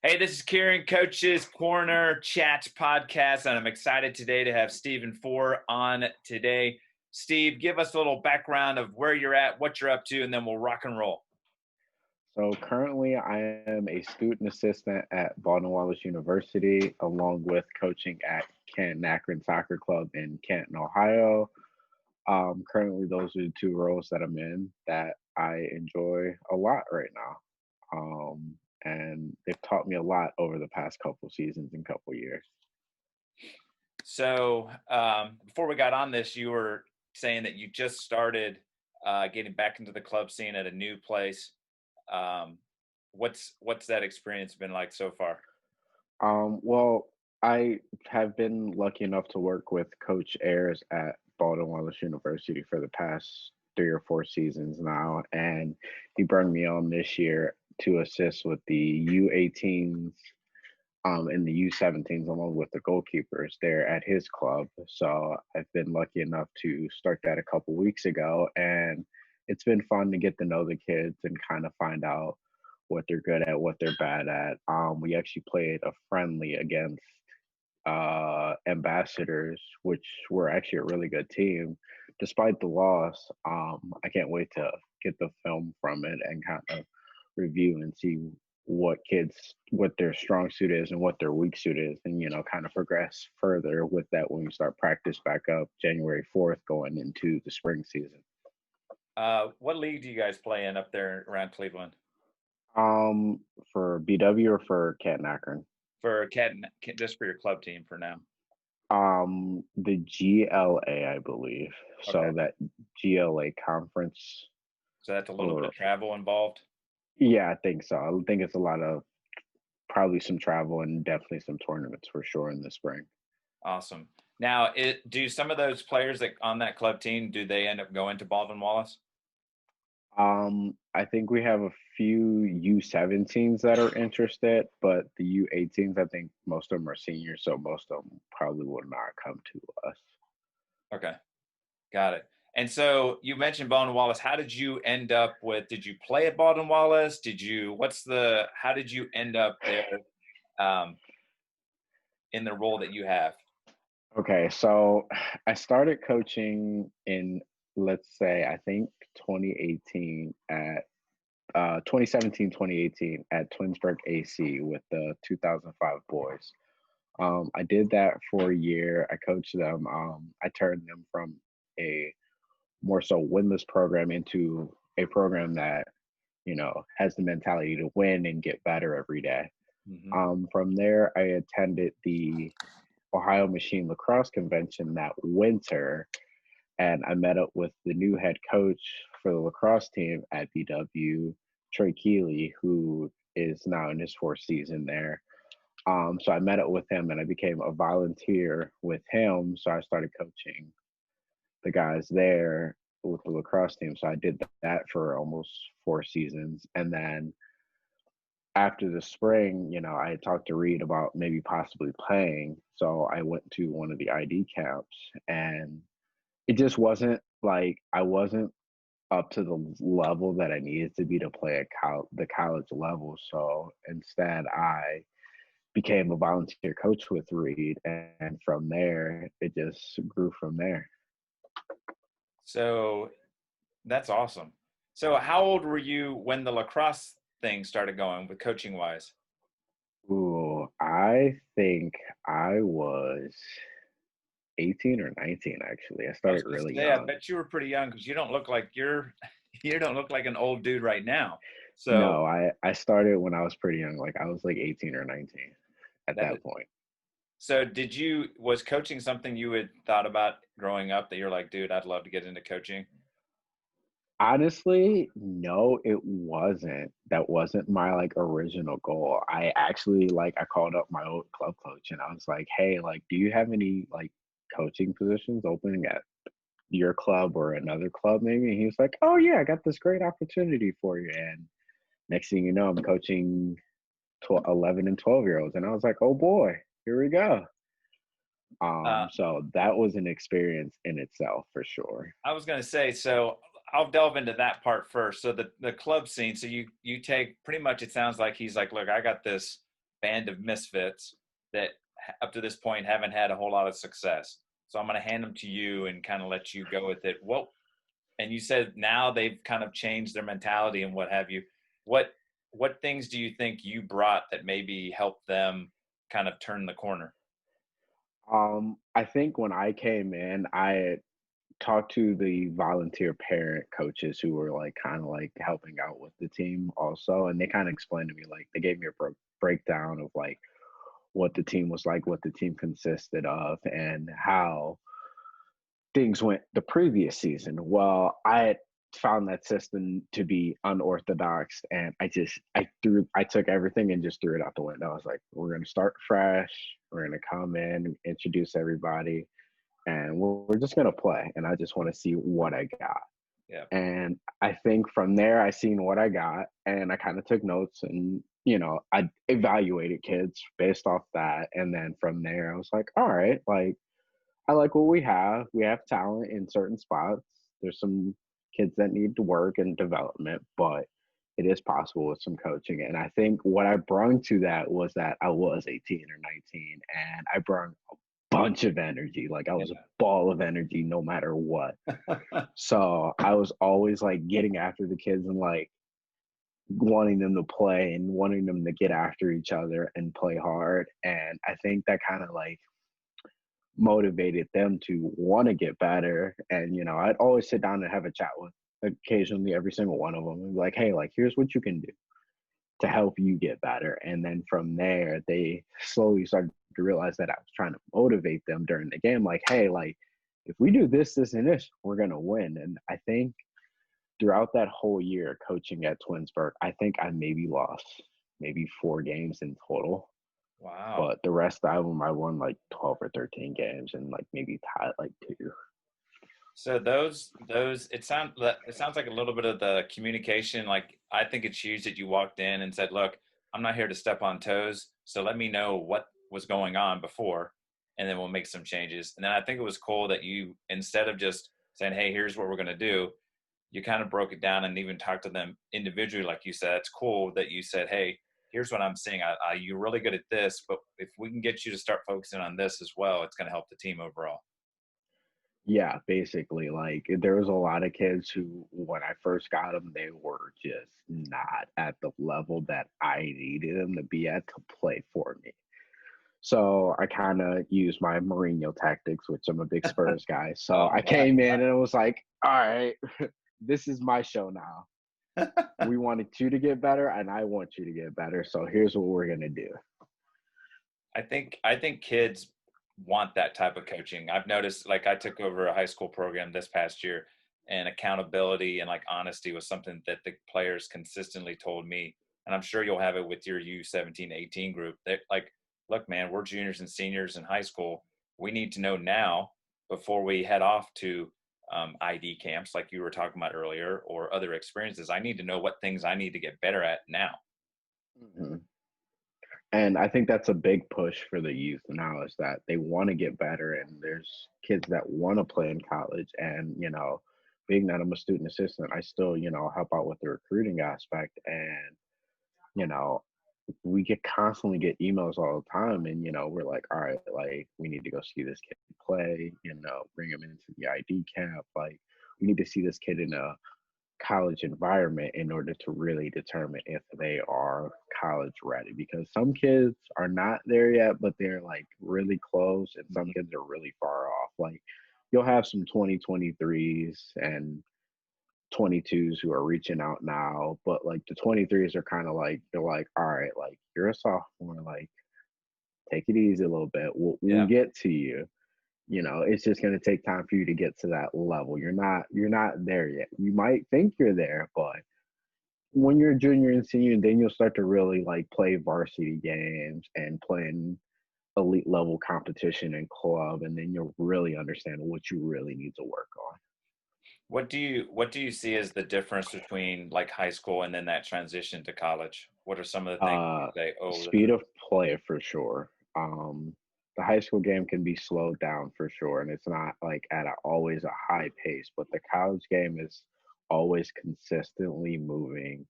Hey, this is Kieran, Coach's Corner Chat Podcast, and I'm excited today to have Steve and Fore on today. Steve, give us a little background of where you're at, what you're up to, and then we'll rock and roll. So currently, I am a student assistant at Baldwin Wallace University, along with coaching at Canton Akron Soccer Club in Canton, Ohio. Currently, those are the two roles that I'm in that I enjoy a lot right now. And they've taught me a lot over the past couple seasons and couple years. So before we got on this, you were saying that you just started getting back into the club scene at a new place. What's that experience been like so far? Well, I have been lucky enough to work with Coach Ayers at Baldwin Wallace University for the past 3 or 4 seasons now, and he brought me on this year to assist with the U18s and the U17s along with the goalkeepers there at his club. So I've been lucky enough to start that a couple weeks ago, and it's been fun to get to know the kids and kind of find out what they're good at, what they're bad at. We actually played a friendly against Ambassadors, which were actually a really good team. Despite the loss, I can't wait to get the film from it and kind of review and see what their strong suit is and what their weak suit is, and kind of progress further with that when we start practice back up January 4th going into the spring season. What league do you guys play in up there around Cleveland? For BW or for Canton Akron? For Canton, just for your club team for now. The GLA, I believe. Okay. So that GLA conference. So that's a little bit of travel involved? Yeah, I think so. I think it's a lot of probably some travel and definitely some tournaments for sure in the spring. Awesome. Now, do some of those players that on that club team, do they end up going to Baldwin Wallace? I think we have a few U17s that are interested, but the U18s, I think most of them are seniors, so most of them probably will not come to us. Okay, got it. And so you mentioned Baldwin Wallace. How did you end up did you play at Baldwin Wallace? How did you end up there in the role that you have? Okay, so I started coaching in, let's say, I think 2018 at 2017, 2018 at Twinsburg AC with the 2005 boys. I did that for a year. I coached them. I turned them from a more so winless program into a program that, has the mentality to win and get better every day. Mm-hmm. From there, I attended the Ohio Machine Lacrosse Convention that winter, and I met up with the new head coach for the lacrosse team at BW, Troy Keeley, who is now in his 4th season there. So I met up with him and I became a volunteer with him. So I started coaching the guys there with the lacrosse team. So I did that for almost 4 seasons. And then after the spring, I had talked to Reed about maybe possibly playing. So I went to one of the ID camps, and it just wasn't like I wasn't up to the level that I needed to be to play at the college level. So instead, I became a volunteer coach with Reed, and from there, it just grew from there. So that's awesome. So how old were you when the lacrosse thing started going with coaching wise? Ooh, I think I was 18 or 19 actually. I I was started going to really say, I young. bet you were pretty young because you don't look like you don't look like an old dude right now. So No, I started when I was pretty young. Like I was like 18 or 19 at that that point. So was coaching something you had thought about growing up that you're like, dude, I'd love to get into coaching? Honestly, no, it wasn't. That wasn't my like original goal. I actually I called up my old club coach and I was like, "Hey, like do you have any like coaching positions opening at your club or another club maybe?" And he was like, "Oh yeah, I got this great opportunity for you." And next thing you know, I'm coaching 11 and 12-year-olds and I was like, "Oh boy, here we go." Uh, So that was an experience in itself for sure. I was going to say, so I'll delve into that part first. So the club scene. So you take pretty much. It sounds like he's like, look, I got this band of misfits that up to this point haven't had a whole lot of success. So I'm going to hand them to you and kind of let you go with it. And you said now they've kind of changed their mentality and what have you. What what things do you think you brought that maybe helped them kind of turn the corner? I think when I came in, I talked to the volunteer parent coaches who were like kind of like helping out with the team also, and they kind of explained to me like they gave me a breakdown of like what the team was like, what the team consisted of, and how things went the previous season. Well, I had found that system to be unorthodox, and I took everything and just threw it out the window. I was like, we're gonna start fresh, we're gonna come in, introduce everybody, and we're just gonna play. And I just want to see what I got. Yeah. And I think from there, I seen what I got, and I kind of took notes, and I evaluated kids based off that. And then from there, I was like, all right, like I like what we have. We have talent in certain spots. There's some kids that need to work and development, but it is possible with some coaching. And I think what I brought to that was that I was 18 or 19, and I brought a bunch of energy. Like I was a ball of energy no matter what. Yeah. So I was always like getting after the kids and like wanting them to play and wanting them to get after each other and play hard. And I think that kind of like motivated them to want to get better. And I'd always sit down and have a chat with occasionally every single one of them and be like, hey, like here's what you can do to help you get better. And then from there they slowly started to realize that I was trying to motivate them during the game, like, hey, like if we do this, this, and this, we're gonna win. And I think throughout that whole year coaching at Twinsburg, I think I maybe lost maybe 4 games in total, Wow. but the rest of them I won like 12 or 13 games and like maybe tied like 2. So those it sounds like a little bit of the communication. Like I think it's huge that you walked in and said, "Look, I'm not here to step on toes, so let me know what was going on before, and then we'll make some changes." And then I think it was cool that you, instead of just saying, "Hey, here's what we're going to do," you kind of broke it down and even talked to them individually. Like you said, it's cool that you said, "Hey, here's what I'm seeing. You're really good at this, but if we can get you to start focusing on this as well, it's going to help the team overall." Yeah, basically, like there was a lot of kids who, when I first got them, they were just not at the level that I needed them to be at to play for me. So I kind of used my Mourinho tactics, which I'm a big Spurs guy. So Oh, I came in and it was like, all right, this is my show now. We wanted you to get better, and I want you to get better. So here's what we're gonna do. I think kids want that type of coaching. I've noticed, like I took over a high school program this past year, and accountability and like honesty was something that the players consistently told me. And I'm sure you'll have it with your U17, 18 group. That like, look, man, we're juniors and seniors in high school. We need to know now before we head off to ID camps, like you were talking about earlier, or other experiences. I need to know what things I need to get better at now. Mhm. And I think that's a big push for the youth now is that they want to get better, and there's kids that want to play in college. And being that I'm a student assistant, I still help out with the recruiting aspect. And you know we constantly get emails all the time, and we're like, all right, like we need to go see this kid play, bring him into the ID camp, like we need to see this kid in a college environment in order to really determine if they are college ready, because some kids are not there yet but they're like really close, and some kids are really far off. Like you'll have some 2023s and 22s who are reaching out now, but like the 23s are kind of like, they're like, all right, like you're a sophomore, like take it easy a little bit, we'll Yeah. get to you. It's just going to take time for you to get to that level. You're not there yet. You might think you're there, but when you're a junior and senior, then you'll start to really like play varsity games and playing elite level competition and club, and then you'll really understand what you really need to work on. What do you see as the difference between like high school and then that transition to college? What are some of the things you Uh, say, oh, this Speed is of play for sure. The high school game can be slowed down for sure, and it's not like at always a high pace. But the college game is always consistently moving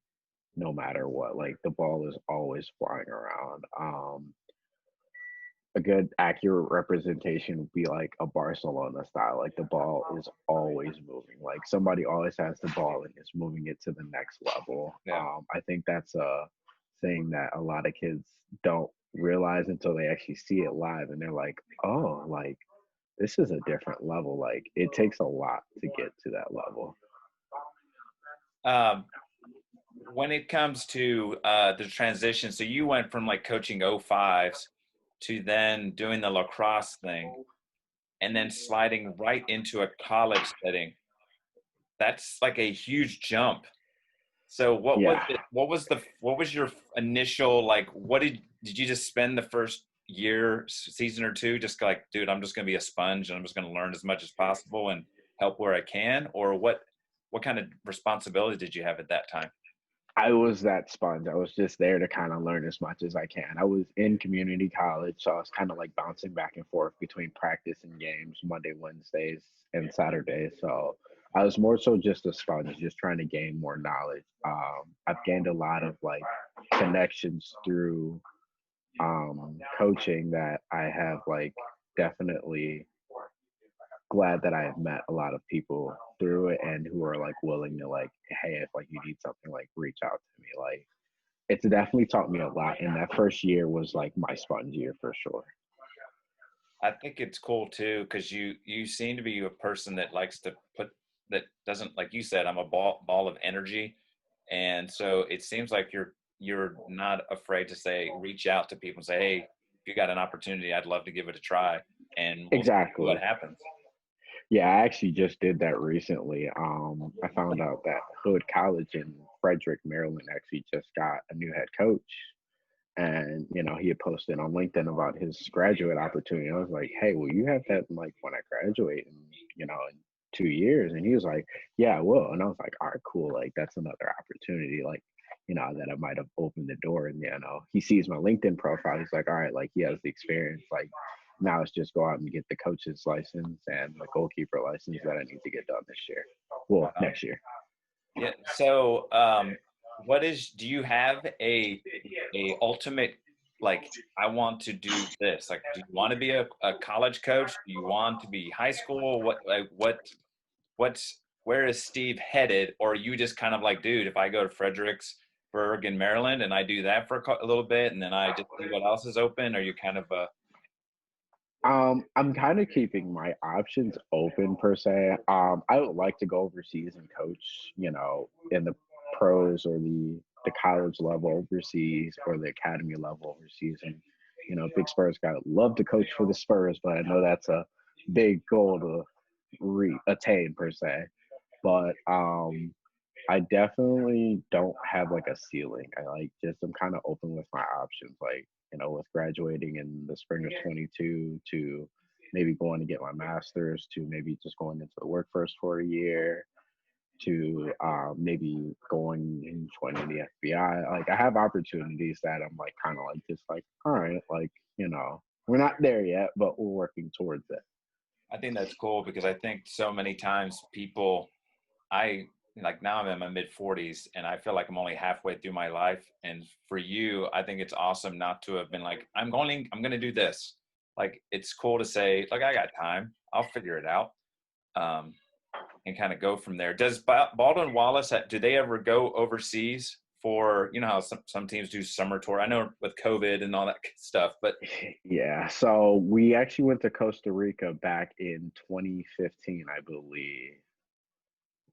no matter what. Like the ball is always flying around. A good accurate representation would be like a Barcelona style. Like the ball is always moving. Like somebody always has the ball and is moving it to the next level. Yeah. I think that's a thing that a lot of kids don't realize until they actually see it live, and they're like, oh, like this is a different level. Like it takes a lot to get to that level. Um, when it comes to the transition, so you went from like coaching '05s to then doing the lacrosse thing and then sliding right into a college setting. That's like a huge jump. So what was Yeah. it? What was your initial like? What did you just spend the first year, season or two, just like, dude, I'm just gonna be a sponge and I'm just gonna learn as much as possible and help where I can, or what kind of responsibility did you have at that time? I was that sponge. I was just there to kind of learn as much as I can. I was in community college, so I was kind of like bouncing back and forth between practice and games Monday, Wednesdays, and Saturdays. So I was more so just a sponge, just trying to gain more knowledge. I've gained a lot of like connections through coaching that I have like definitely glad that I have met a lot of people through it and who are like willing to like, hey, if like you need something, like reach out to me. Like it's definitely taught me a lot. And that first year was like my sponge year for sure. I think it's cool too because you seem to be a person that likes to put that doesn't like you said I'm a ball of energy, and so it seems like you're not afraid to say reach out to people and say hey if you got an opportunity I'd love to give it a try and we'll see what Exactly. happens. Yeah, I actually just did that recently. I found out that Hood College in Frederick, Maryland actually just got a new head coach. And, he had posted on LinkedIn about his graduate opportunity. I was like, hey, will you have that like when I graduate in 2 years? And he was like, yeah, I will. And I was like, all right, cool. Like that's another opportunity, like, that I might have opened the door. And, he sees my LinkedIn profile. He's like, all right, like he has the experience. Like now it's just go out and get the coach's license and the goalkeeper license that I need to get done this year. Well, Wow. next year. Yeah. So, do you have a ultimate, like, I want to do this? Like, do you want to be a college coach? Do you want to be high school? Where is Steve headed? Or are you just kind of like, dude, if I go to Fredericksburg in Maryland and I do that for a little bit and then I just see what else is open? Are you kind of I'm kind of keeping my options open per se. I would like to go overseas and coach, in the pros or the college level overseas or the academy level overseas. And, big Spurs guy, love to coach for the Spurs, but I know that's a big goal to attain per se. But I definitely don't have like a ceiling. I like just I'm kind of open with my options. Like, with graduating in the spring of 22 to maybe going to get my master's to maybe just going into the workforce for a year to maybe going and joining the FBI. Like I have opportunities that I'm like kind of like just like, all right, like, we're not there yet, but we're working towards it. I think that's cool because I think so many times people, I like now I'm in my mid 40s and I feel like I'm only halfway through my life. And for you, I think it's awesome not to have been like, I'm going to do this. Like, it's cool to say, like, I got time. I'll figure it out. Um, and kind of go from there. Does Baldwin Wallace, do they ever go overseas for, how some teams do summer tour? I know with COVID and all that stuff, but Yeah, so we actually went to Costa Rica back in 2015, I believe.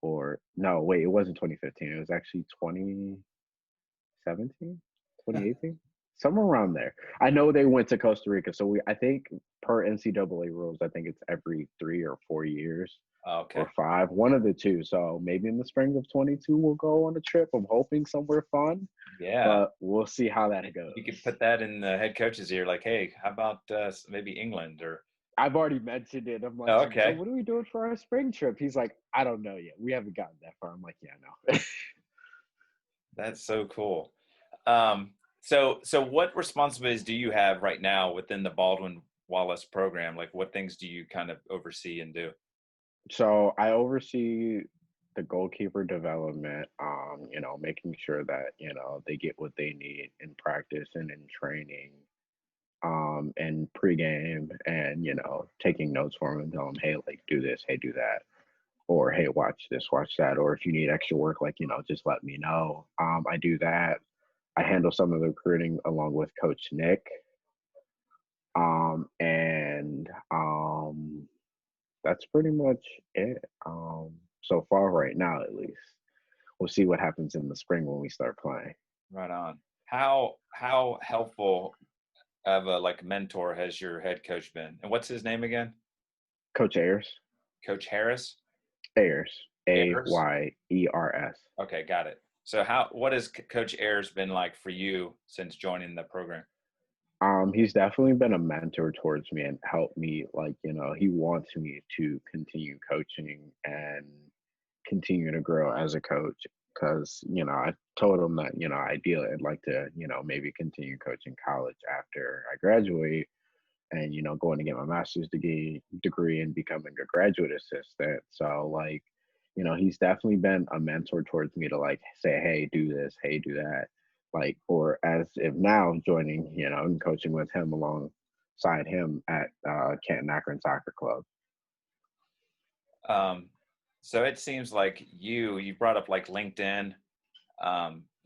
Or no, wait, it wasn't 2015. It was actually 2017, 2018, somewhere around there. I know they went to Costa Rica. So I think per NCAA rules, I think it's every 3 or 4 years okay. or five, one of the two. So maybe in the spring of 22, we'll go on a trip. I'm hoping somewhere fun, Yeah. but we'll see how that goes. You could put that in the head coach's ear, like, hey, how about maybe England or, I've already mentioned it. I'm like, oh, so okay. what are we doing for our spring trip? He's like, I don't know yet. We haven't gotten that far. I'm like, yeah, no. That's so cool. So what responsibilities do you have right now within the Baldwin Wallace program? Like what things do you kind of oversee and do? So I oversee the goalkeeper development, making sure that, they get what they need in practice and in training, and pregame, and, taking notes for them and tell them, hey, like, do this, hey, do that, or hey, watch this, watch that, or if you need extra work, like, just let me know. I do that. I handle some of the recruiting along with Coach Nick. And That's pretty much it. So far right now, at least. We'll see what happens in the spring when we start playing. Right on. How helpful of a like mentor has your head coach been? And what's his name again? Coach Ayers. Coach Harris? Ayers. Ayers? Ayers. Okay, got it. So what has Coach Ayers been like for you since joining the program? He's definitely been a mentor towards me and helped me, like, he wants me to continue coaching and continue to grow as a coach. Because, I told him that, ideally I'd like to, maybe continue coaching college after I graduate and, going to get my master's degree and becoming a graduate assistant. So, like, he's definitely been a mentor towards me to, like, say, hey, do this, hey, do that. Like, or as if now joining, and coaching with him alongside him at Canton Akron Soccer Club. Um, so it seems like you brought up like LinkedIn.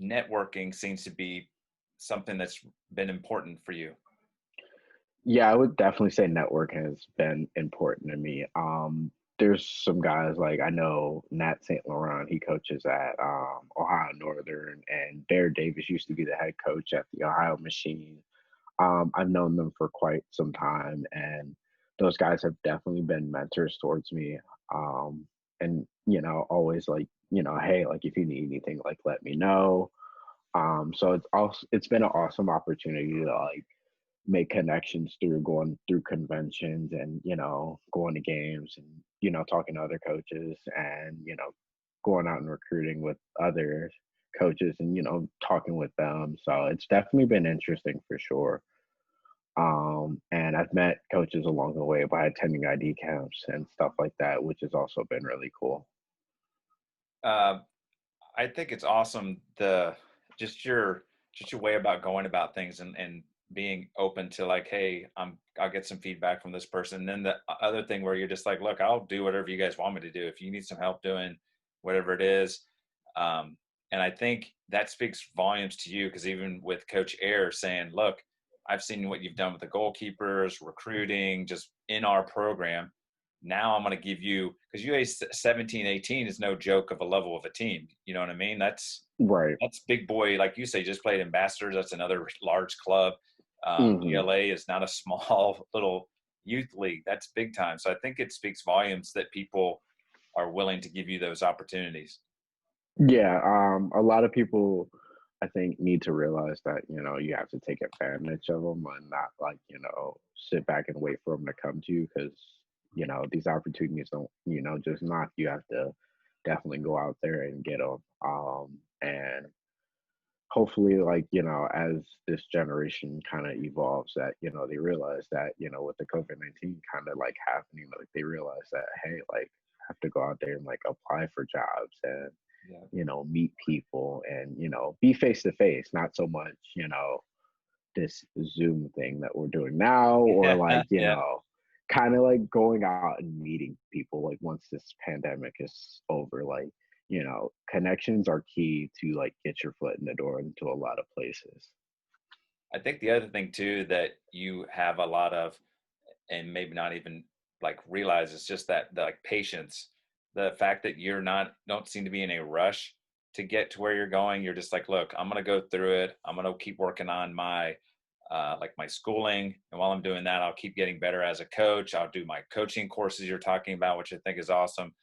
Networking seems to be something that's been important for you. Yeah, I would definitely say network has been important to me. There's some guys like I know Nat St. Laurent, he coaches at Ohio Northern, and Bear Davis used to be the head coach at the Ohio Machine. I've known them for quite some time, and those guys have definitely been mentors towards me. And always like, hey, like if you need anything, like let me know. So it's been an awesome opportunity to like make connections through going through conventions and going to games and talking to other coaches and going out and recruiting with other coaches and talking with them. So it's definitely been interesting for sure. And I've met coaches along the way by attending ID camps and stuff like that, which has also been really cool. Uh, I think it's awesome just your just your way about going about things and being open to like, hey, I'll get some feedback from this person. And then the other thing where you're just like, look, I'll do whatever you guys want me to do. If you need some help doing whatever it is. And I think that speaks volumes to you because even with Coach Air saying, look, I've seen what you've done with the goalkeepers, recruiting, just in our program. Now I'm going to give you, because UA 17, 18 is no joke of a level of a team. You know what I mean? That's Right. big boy. Like you say, just played Ambassadors. That's another large club. Hmm. ELA is not a small little youth league. That's big time. So I think it speaks volumes that people are willing to give you those opportunities. Yeah, a lot of people, I think, need to realize that you have to take advantage of them and not like sit back and wait for them to come to you because these opportunities don't just knock. You have to definitely go out there and get them. And hopefully, like as this generation kind of evolves, that they realize that with the COVID-19 kind of like happening, like they realize that hey, like I have to go out there and like apply for jobs and Yeah. meet people and, be face to face, not so much, this Zoom thing that we're doing now, or like, Yeah. kind of like going out and meeting people like once this pandemic is over, like, connections are key to like get your foot in the door into a lot of places. I think the other thing too that you have a lot of, and maybe not even like realize, is just that the like patience, the fact that you're not don't seem to be in a rush to get to where you're going. You're just like, look, I'm gonna go through it. I'm gonna keep working on my like my schooling, and while I'm doing that, I'll keep getting better as a coach. I'll do my coaching courses you're talking about, which I think is awesome.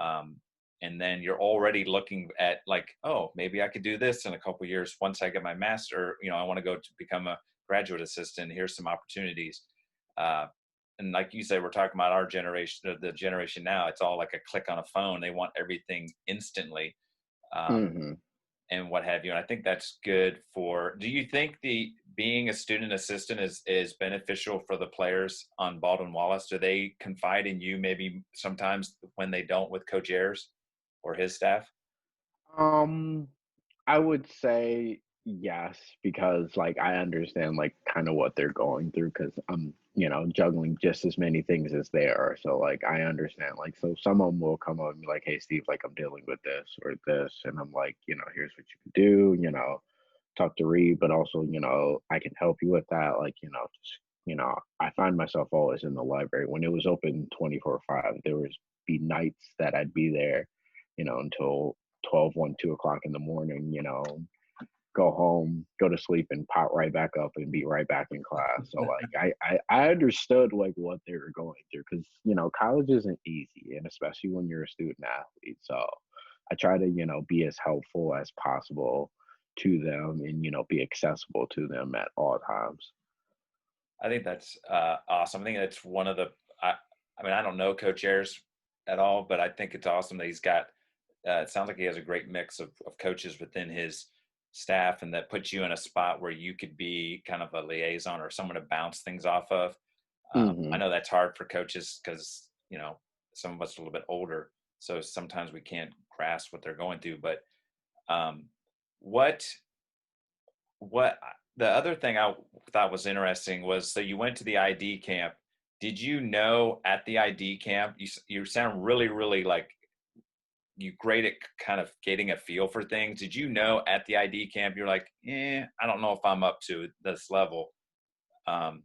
Um, and then you're already looking at like, oh, maybe I could do this in a couple of years once I get my master. I want to go to become a graduate assistant. Here's some opportunities. Uh, and like you say, we're talking about our generation, the generation now. It's all like a click on a phone. They want everything instantly, Hmm. and what have you. And I think that's good for. Do you think the being a student assistant is beneficial for the players on Baldwin Wallace? Do they confide in you maybe sometimes when they don't with Coach Ayers? or his staff? Um, I would say yes, because like I understand like kind of what they're going through because I'm, juggling just as many things as they are. So like I understand. Like so some of them will come up and be like, "Hey Steve, like I'm dealing with this or this," and I'm like, here's what you can do, talk to Reed, but also, I can help you with that. Like, just, I find myself always in the library. When it was open 24/5, there was be nights that I'd be there, until 12, 1, 2 o'clock in the morning, go home, go to sleep and pop right back up and be right back in class. So like I understood like what they were going through because, college isn't easy and especially when you're a student athlete. So I try to, be as helpful as possible to them and, be accessible to them at all times. I think that's awesome. I think that's one of the. I mean, I don't know Coach Ayers at all, but I think it's awesome that he's got. It sounds like he has a great mix of coaches within his staff, and that puts you in a spot where you could be kind of a liaison or someone to bounce things off of. I Hmm. know that's hard for coaches because some of us are a little bit older, so sometimes we can't grasp what they're going through. But um, what what the other thing I thought was interesting was, so you went to the ID camp. Did you know at the ID camp, you sound really, really like you great at kind of getting a feel for things. Did you know at the ID camp, you're like, I don't know if I'm up to this level? Um,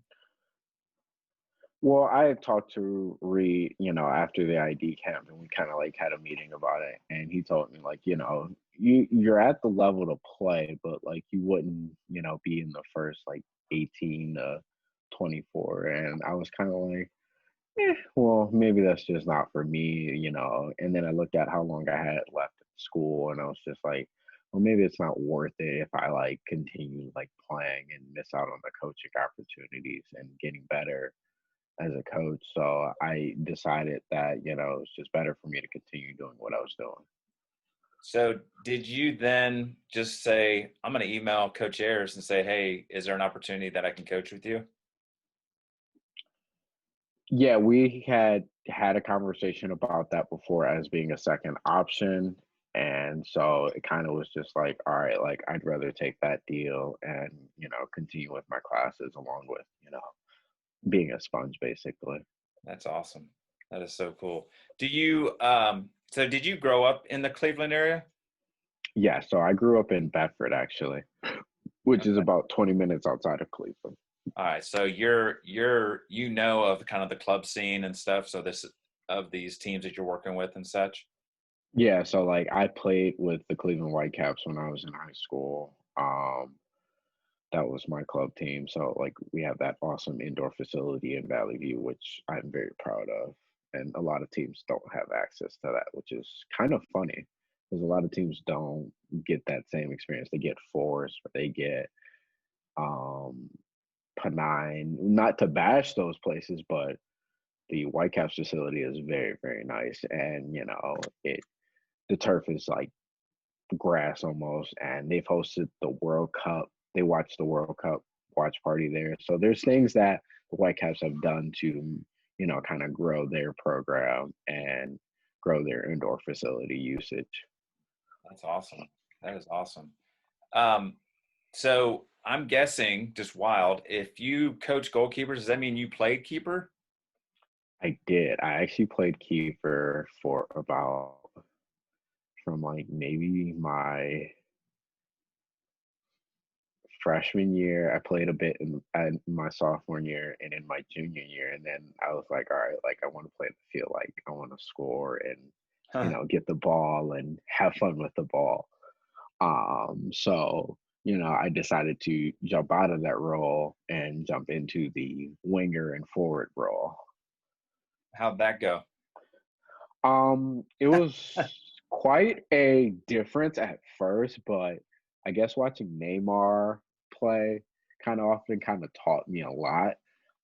Well, I had talked to Reed, after the ID camp, and we kind of like had a meeting about it. And he told me like, you're at the level to play, but like you wouldn't, be in the first like 18 to 24. And I was kind of like, well, maybe that's just not for me. And then I looked at how long I had left at school, and I was just like, well, maybe it's not worth it if I like continue like playing and miss out on the coaching opportunities and getting better as a coach. So I decided that, it's just better for me to continue doing what I was doing. so did you then just say, I'm going to email Coach Ayers and say, hey, is there an opportunity that I can coach with you? Yeah, we had a conversation about that before as being a second option. And so it kind of was just like, all right, like I'd rather take that deal and, continue with my classes along with, being a sponge basically. That's awesome. That is so cool. Do you, so did you grow up in the Cleveland area? Yeah, so I grew up in Bedford actually, which is about 20 minutes outside of Cleveland. All right, so you know of kind of the club scene and stuff. So this of these teams that you're working with and such. Yeah, so like I played with the Cleveland Whitecaps when I was in high school. That was my club team. So like we have that awesome indoor facility in Valley View, which I'm very proud of. And a lot of teams don't have access to that, which is kind of funny because a lot of teams don't get that same experience. They get Force, but they get um Panine. Not to bash those places, but the Whitecaps facility is very, very nice. And the turf is like grass almost, and they've hosted the World Cup. They watched the World Cup watch party there. So there's things that the Whitecaps have done to, kind of grow their program and grow their indoor facility usage. That's awesome. That is awesome. Um, so I'm guessing, just wild, if you coach goalkeepers, does that mean you played keeper? I did. I actually played keeper for about from like maybe my freshman year. I played a bit in my sophomore year and in my junior year, and then I was like, all right, like I want to play the field, like I want to score and get the ball and have fun with the ball. So I decided to jump out of that role and jump into the winger and forward role. How'd that go? It was quite a difference at first, but I guess watching Neymar play kind of often kind of taught me a lot.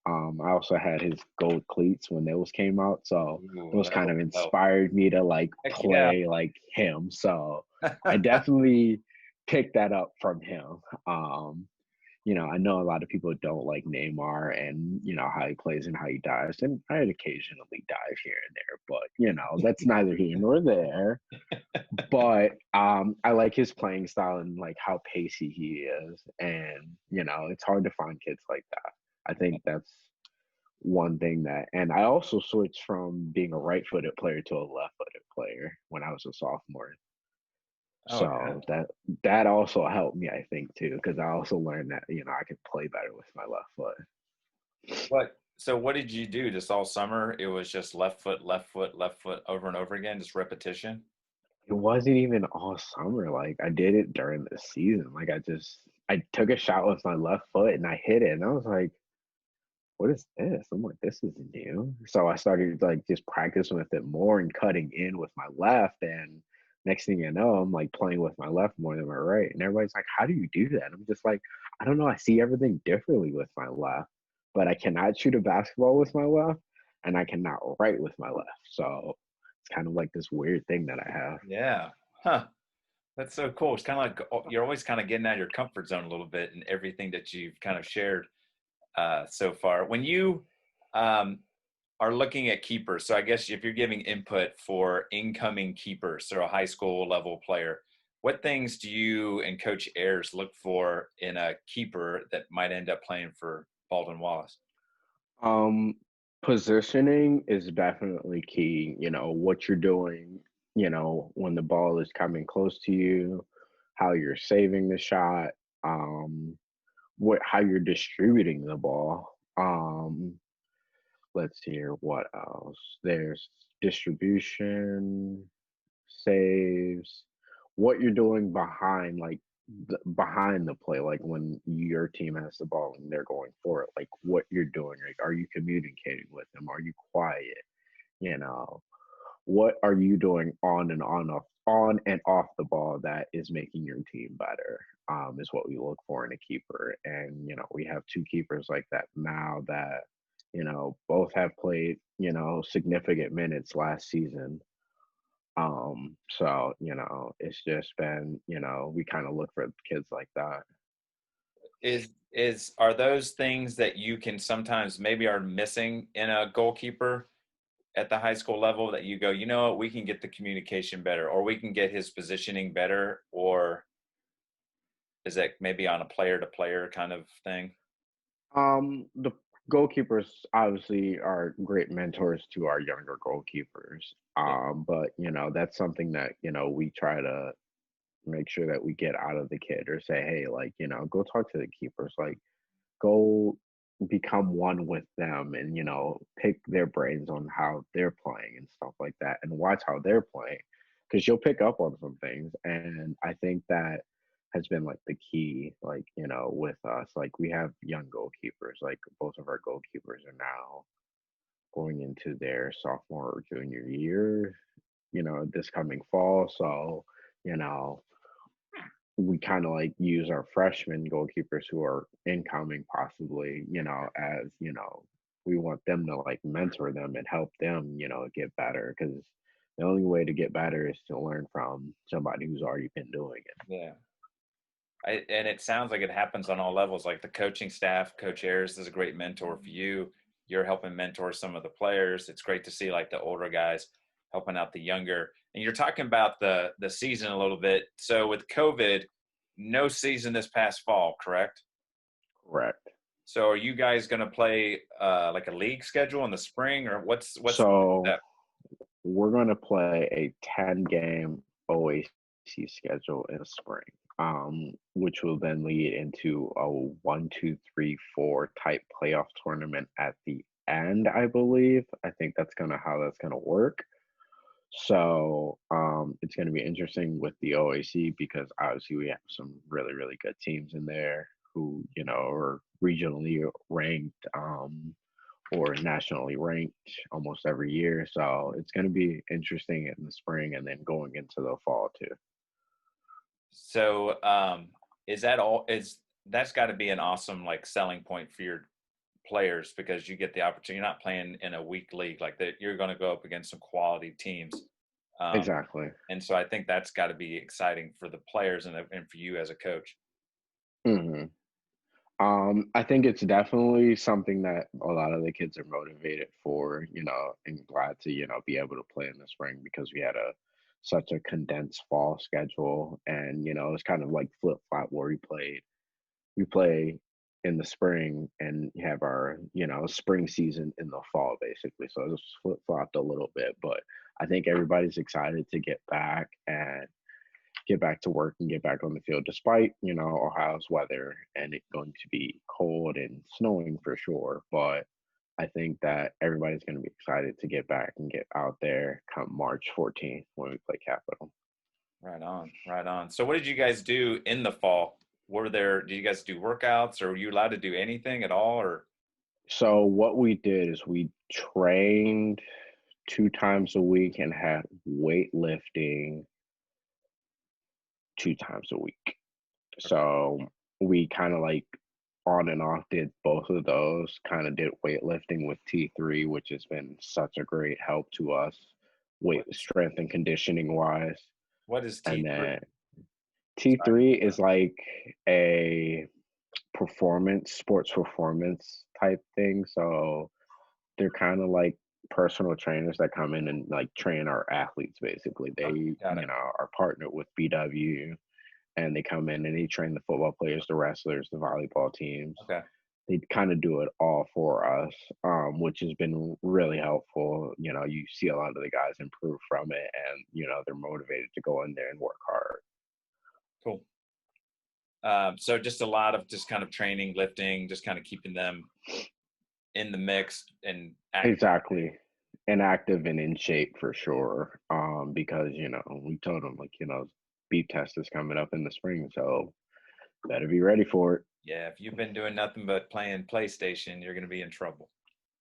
I also had his gold cleats when those came out, so Ooh, those kind that'll of help. inspired me to like Heck yeah. play like him. So I definitely picked that up from him. I know a lot of people don't like Neymar and, how he plays and how he dives. And I'd occasionally dive here and there, but, that's neither here nor there. But I like his playing style and like how pacey he is. And, it's hard to find kids like that. I think that's one thing and I also switched from being a right-footed player to a left-footed player when I was a sophomore. Oh, yeah. So that also helped me, I think, too, because I also learned that, I could play better with my left foot. So what did you do just all summer? It was just left foot, left foot, left foot over and over again, just repetition? It wasn't even all summer. Like I did it during the season. Like I took a shot with my left foot and I hit it, and I was like, "What is this?" I'm like, "This is new." So I started like just practicing with it more and cutting in with my left, and next thing you know, I'm like playing with my left more than my right. And everybody's like, "How do you do that?" I'm just like, "I don't know. I see everything differently with my left, but I cannot shoot a basketball with my left, and I cannot write with my left." So it's kind of like this weird thing that I have. Yeah. Huh. That's so cool. It's kind of like you're always kind of getting out of your comfort zone a little bit in everything that you've kind of shared so far. When you um, are looking at keepers, so I guess if you're giving input for incoming keepers, so a high school level player, what things do you and Coach Ayers look for in a keeper that might end up playing for Baldwin Wallace? Um, Positioning is definitely key. What you're doing, when the ball is coming close to you, how you're saving the shot, um, how you're distributing the ball. Let's see here, what else? There's distribution, saves, what you're doing behind behind the play, like when your team has the ball and they're going for it, like what you're doing, like are you communicating with them, are you quiet, you know what are you doing on and off the ball that is making your team better, is what we look for in a keeper. And we have two keepers like that now that both have played significant minutes last season. So, it's just been, we kind of look for kids like that. Is are those things that you can sometimes maybe are missing in a goalkeeper at the high school level that you go, you know what, we can get the communication better, or we can get his positioning better, or is that maybe on a player to player kind of thing? The goalkeepers obviously are great mentors to our younger goalkeepers. Yeah. But that's something that, we try to make sure that we get out of the kid, or say, hey, like, go talk to the keepers, like go become one with them, and pick their brains on how they're playing and stuff like that, and watch how they're playing, because you'll pick up on some things. And I think that has been like the key, like with us, like we have young goalkeepers, like both of our goalkeepers are now going into their sophomore or junior year, this coming fall. So you know we kind of like use our freshman goalkeepers who are incoming, possibly, as we want them to like mentor them and help them, get better, because the only way to get better is to learn from somebody who's already been doing it. Yeah. And it sounds like it happens on all levels. Like the coaching staff, Coach Ayers is a great mentor for you. You're helping mentor some of the players. It's great to see like the older guys helping out the younger. And you're talking about the season a little bit. So with COVID, no season this past fall, correct? Correct. So are you guys going to play like a league schedule in the spring, or what's the next So step? we're going to play a 10-game OAC schedule in the spring, which will then lead into a 1, 2, 3, 4 type playoff tournament at the end, I believe. I think that's kind of how that's going to work. So it's going to be interesting with the OAC, because obviously we have some really, really good teams in there who, are regionally ranked, or nationally ranked almost every year. So it's going to be interesting in the spring and then going into the fall too. So is that all? Is that's got to be an awesome like selling point for your players, because you get the opportunity. You're not playing in a weak league like that. You're going to go up against some quality teams, um, Exactly. and so I think that's got to be exciting for the players and for you as a coach. hmm I think it's definitely something that a lot of the kids are motivated for, and glad to, be able to play in the spring because we had such a condensed fall schedule. And, it's kind of like flip flop where we play in the spring and have our, spring season in the fall basically. So it's flip flopped a little bit, but I think everybody's excited to get back to work and get back on the field despite, Ohio's weather and it going to be cold and snowing for sure. But I think that everybody's going to be excited to get back and get out there come March 14th when we play Capital. Right on, right on. So what did you guys do in the fall? Did you guys do workouts, or were you allowed to do anything at all, or? So what we did is we trained 2 times a week and had weightlifting 2 times a week. So we kind of like on and off did both of those, kind of did weightlifting with T3, which has been such a great help to us, weight What is, strength and conditioning wise. what is And T3? then Sorry. T3 is like a sports performance type thing. So they're kind of like personal trainers that come in and like train our athletes basically. They, Okay, got it. are partnered with BW and they come in and they train the football players, the wrestlers, the volleyball teams. Okay. They kind of do it all for us, which has been really helpful. You see a lot of the guys improve from it, and they're motivated to go in there and work hard. Cool. So just a lot of just kind of training, lifting, just kind of keeping them in the mix and active. Exactly, and active and in shape for sure. Because we told them like beep test is coming up in the spring, so better be ready for it. Yeah, if you've been doing nothing but playing PlayStation, you're going to be in trouble.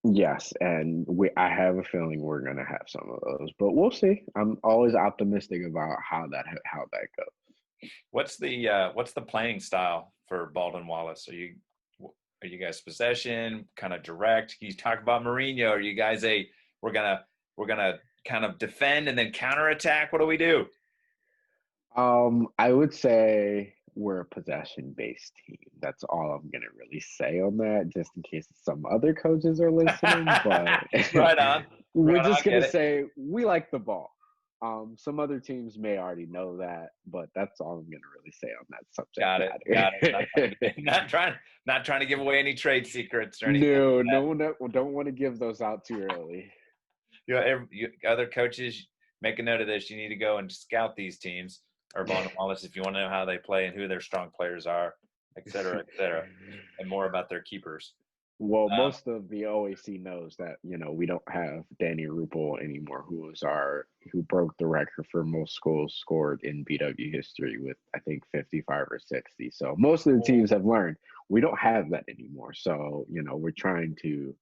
Yes, and I have a feeling we're gonna have some of those, but we'll see. I'm always optimistic about how that goes. What's the playing style for Baldwin Wallace? Are you guys possession, kind of direct? Can you talk about Mourinho? Are you guys we're gonna we're gonna kind of defend and then counterattack? What do we do? I would say we're a possession-based team. That's all I'm gonna really say on that, just in case some other coaches are listening. But Right on, we're right just on. gonna Get it? say we like the ball. Some other teams may already know that, but that's all I'm gonna really say on that subject Got it. Got it. matter. Not trying to give away any trade secrets or anything No, like that. no one don't want to give those out too early. Other coaches, make a note of this. You need to go and scout these teams or Baldwin Wallace if you want to know how they play and who their strong players are, et cetera, and more about their keepers. Well, Um, most of the OAC knows that we don't have Danny Rupel anymore, who broke the record for most goals scored in BW history with I think 55 or 60. So most of the teams have learned we don't have that anymore. So we're trying to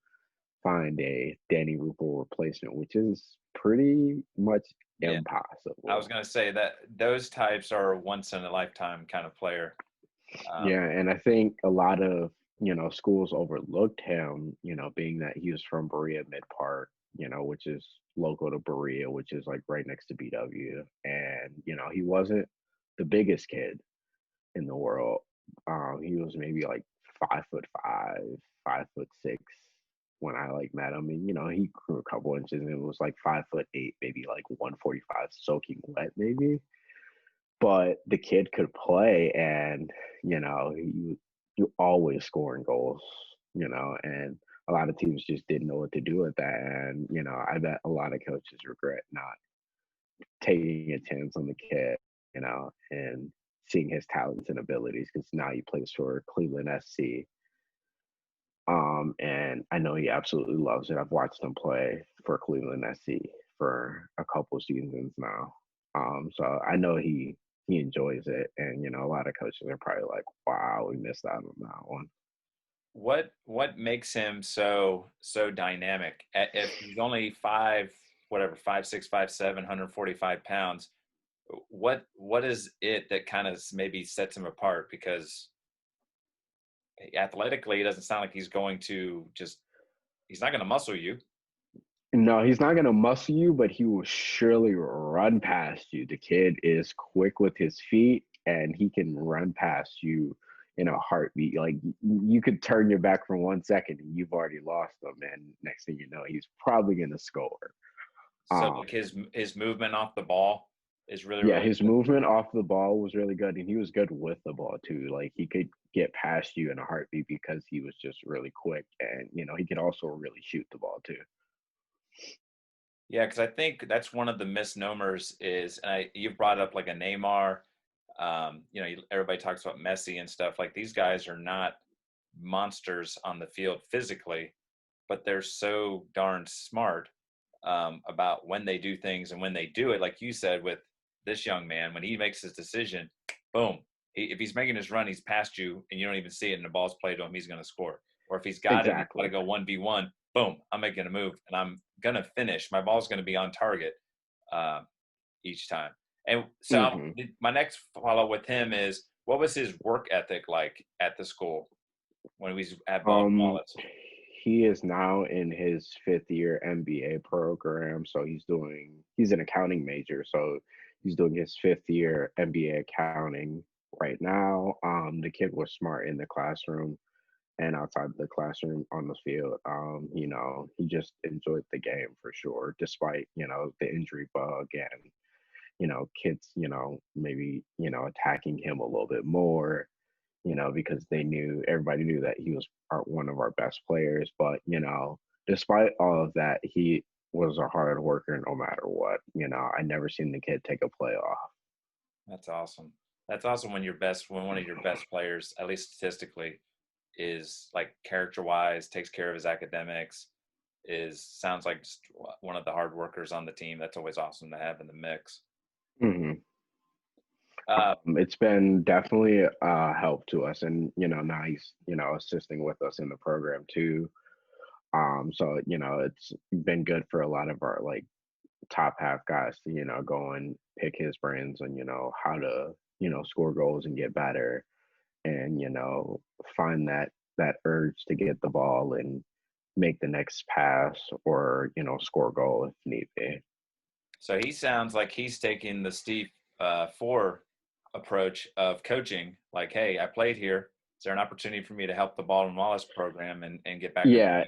find a Danny Rupel replacement, which is pretty much yeah, I was impossible. going to say that those types are once in a lifetime kind of player. Um, Yeah, and I think a lot of, schools overlooked him, being that he was from Berea Mid Park, which is local to Berea, which is like right next to BW. And, he wasn't the biggest kid in the world. He was maybe like 5'5", 5'6" when I like met him. And, he grew a couple inches and it was like 5'8", maybe like 145 soaking wet, maybe. But the kid could play, and you always scoring goals, and a lot of teams just didn't know what to do with that. And I bet a lot of coaches regret not taking a chance on the kid, and seeing his talents and abilities because now he plays for Cleveland SC. And I know he absolutely loves it. I've watched him play for Cleveland SC for a couple seasons now. So I know he enjoys it, and a lot of coaches are probably like, "Wow, we missed out on that one." what makes him so dynamic? If he's only whatever, 5'6", 5'7", 145 pounds, what is it that kind of maybe sets him apart? Because athletically, it doesn't sound like he's not going to muscle you. No, he's not gonna muscle you, but he will surely run past you. The kid is quick with his feet, and he can run past you heartbeat. Like you could turn your back for 1 second and you've already lost them, and next thing you know, he's probably gonna score. So Um, like his movement off the ball is really, yeah, really his good. movement off the ball was really good, and he was good with the ball too. Like he could get past you in a heartbeat because he was just really quick, and he could also really shoot the ball too. Yeah, because I think that's one of the misnomers is, and you've brought up like a Neymar. Everybody talks about Messi and stuff. Like these guys are not monsters on the field physically, but they're so darn smart about when they do things and when they do it. Like you said with this young man, when he makes his decision, boom. If he's making his run, he's past you and you don't even see it and the ball's played to him, he's going to score. Or if he's got it and he's got to Exactly. go 1v1, boom, I'm making a move and I'm going to finish. My ball's going to be on target uh, each time. And so Hmm. my next follow with him is, what was his work ethic like at the school when he was at Baldwin Um, Wallace? he is now in his fifth year MBA program, so he's an accounting major, so he's doing his fifth year MBA accounting right now. The kid was smart in the classroom and outside the classroom on the field. He just enjoyed the game for sure, despite the injury bug and kids maybe attacking him a little bit more, because everybody knew that he was one of our best players. But, despite all of that, he was a hard worker no matter what. I never seen the kid take a play off. That's awesome. That's awesome when one of your best players, at least statistically, is like character wise, takes care of his academics, sounds like just one of the hard workers on the team. That's always awesome to have in the mix. Hmm. Uh, It's been definitely a help to us. And, now he's, assisting with us in the program too. So, it's been good for a lot of our like top half guys to, go and pick his brains on, how to, score goals and get better and, find that urge to get the ball and make the next pass or, score a goal if need be. so he sounds like he's taking the Steve Fore approach of coaching. Like, hey, I played here. Is there an opportunity for me to help the Baldwin Wallace program and get back on? Yeah,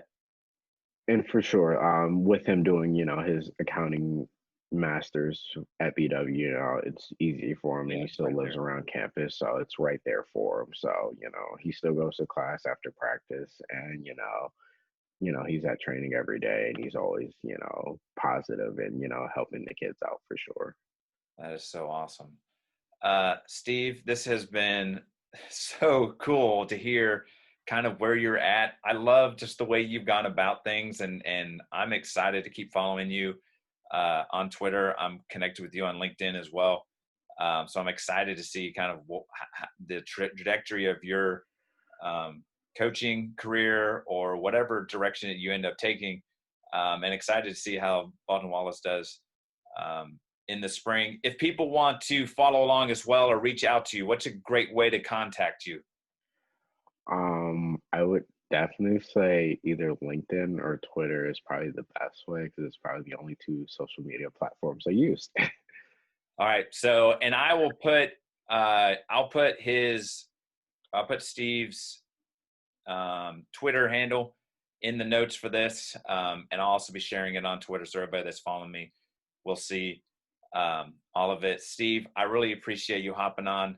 and for sure, with him doing, his accounting masters at BW, it's easy for him and Yeah, he it's still right lives there. around campus, so it's right there for him. So, he still goes to class after practice and, he's at training every day and he's always, positive and, helping the kids out for sure. That is so awesome. Steve, this has been so cool to hear kind of where you're at. I love just the way you've gone about things, and I'm excited to keep following you on Twitter. I'm connected with you on LinkedIn as well. So I'm excited to see kind of the trajectory of your coaching career or whatever direction that you end up taking, and excited to see how Baldwin Wallace does in the spring. If people want to follow along as well or reach out to you, what's a great way to contact you? I would definitely say either LinkedIn or Twitter is probably the best way because it's probably the only two social media platforms I use. All right. So, and I'll put Steve's Twitter handle in the notes for this. And I'll also be sharing it on Twitter. So everybody that's following me will see all of it. Steve, I really appreciate you hopping on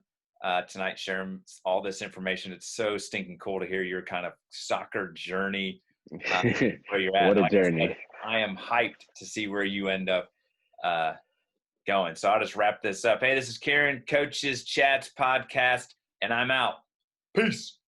tonight, sharing all this information. It's so stinking cool to hear your kind of soccer journey, where you're at. What And a like I said, journey. I am hyped to see where you end up uh, going. So I'll just wrap this up. Hey, this is Karen, Coaches Chats Podcast, and I'm out. Peace.